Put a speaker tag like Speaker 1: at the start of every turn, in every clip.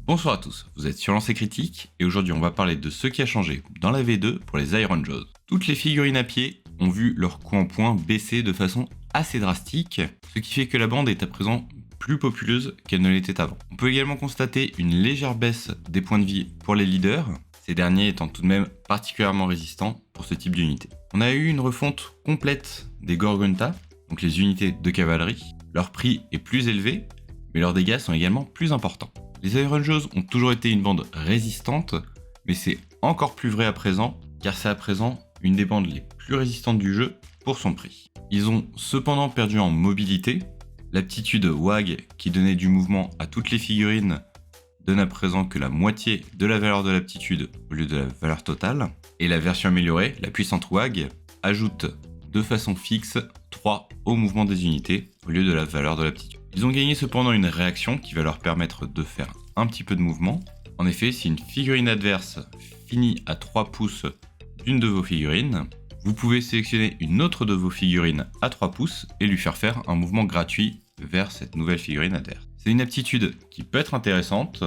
Speaker 1: Bonsoir à tous, vous êtes sur Lancer Critique et aujourd'hui on va parler de ce qui a changé dans la V2 pour les Iron Jaws. Toutes les figurines à pied ont vu leur coût en points baisser de façon assez drastique, ce qui fait que la bande est à présent plus populeuse qu'elle ne l'était avant. On peut également constater une légère baisse des points de vie pour les leaders, ces derniers étant tout de même particulièrement résistants pour ce type d'unité. On a eu une refonte complète des Gorgunta, donc les unités de cavalerie. Leur prix est plus élevé, mais leurs dégâts sont également plus importants. Les Iron Jaws ont toujours été une bande résistante, mais c'est encore plus vrai à présent, car c'est à présent une des bandes les plus résistantes du jeu pour son prix. Ils ont cependant perdu en mobilité. L'aptitude WAG, qui donnait du mouvement à toutes les figurines, donne à présent que la moitié de la valeur de l'aptitude au lieu de la valeur totale. Et la version améliorée, la puissante WAG, ajoute de façon fixe 3 au mouvement des unités au lieu de la valeur de l'aptitude. Ils ont gagné cependant une réaction qui va leur permettre de faire un petit peu de mouvement. En effet, si une figurine adverse finit à 3 pouces d'une de vos figurines, vous pouvez sélectionner une autre de vos figurines à 3 pouces et lui faire un mouvement gratuit vers cette nouvelle figurine adverse. C'est une aptitude qui peut être intéressante,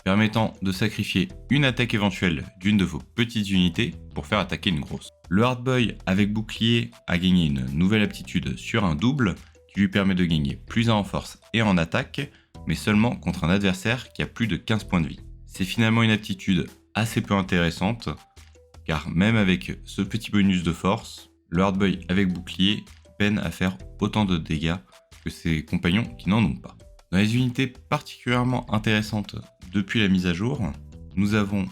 Speaker 1: permettant de sacrifier une attaque éventuelle d'une de vos petites unités pour faire attaquer une grosse. Le Hardboy avec bouclier a gagné une nouvelle aptitude sur un double qui lui permet de gagner plus 1 en force et en attaque, mais seulement contre un adversaire qui a plus de 15 points de vie. C'est finalement une aptitude assez peu intéressante, car même avec ce petit bonus de force, le Hardboy avec bouclier peine à faire autant de dégâts que ses compagnons qui n'en ont pas. Dans les unités particulièrement intéressantes depuis la mise à jour, nous avons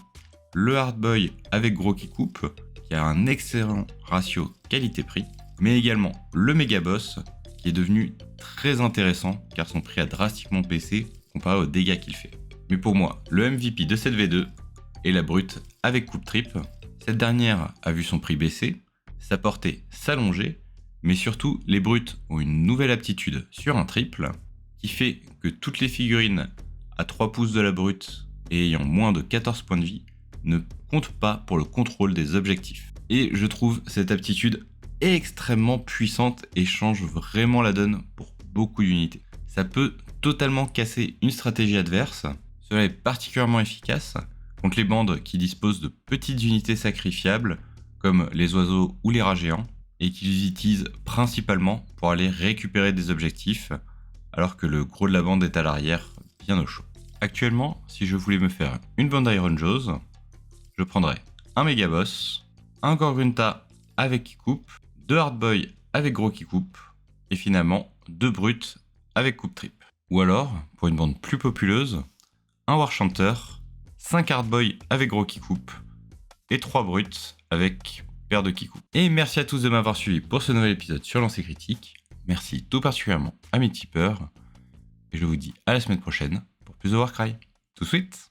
Speaker 1: le Hardboy avec gros qui coupe, qui a un excellent ratio qualité-prix, mais également le Megaboss, qui est devenu très intéressant car son prix a drastiquement baissé comparé aux dégâts qu'il fait. Mais pour moi, le MVP de cette V2 est la brute avec coupe trip. Cette dernière a vu son prix baisser, sa portée s'allonger, mais surtout les brutes ont une nouvelle aptitude sur un triple qui fait que toutes les figurines à 3 pouces de la brute et ayant moins de 14 points de vie ne comptent pas pour le contrôle des objectifs. Et je trouve cette aptitude extrêmement puissante et change vraiment la donne pour beaucoup d'unités. Ça peut totalement casser une stratégie adverse. Cela est particulièrement efficace contre les bandes qui disposent de petites unités sacrifiables comme les oiseaux ou les rats géants et qui les utilisent principalement pour aller récupérer des objectifs alors que le gros de la bande est à l'arrière bien au chaud. Actuellement, si je voulais me faire une bande Iron Jaws, je prendrais un Megaboss, un Gorgunta avec qui coupe, 2 Hardboy avec gros qui coupe, et finalement 2 brutes avec coupe trip. Ou alors, pour une bande plus populeuse, un Warchanter, 5 Hardboy avec gros qui coupe, et 3 brutes avec paire de qui coupe. Et merci à tous de m'avoir suivi pour ce nouvel épisode sur Lancer Critique. Merci tout particulièrement à mes tipeurs, et je vous dis à la semaine prochaine pour plus de Warcry. Tout de suite.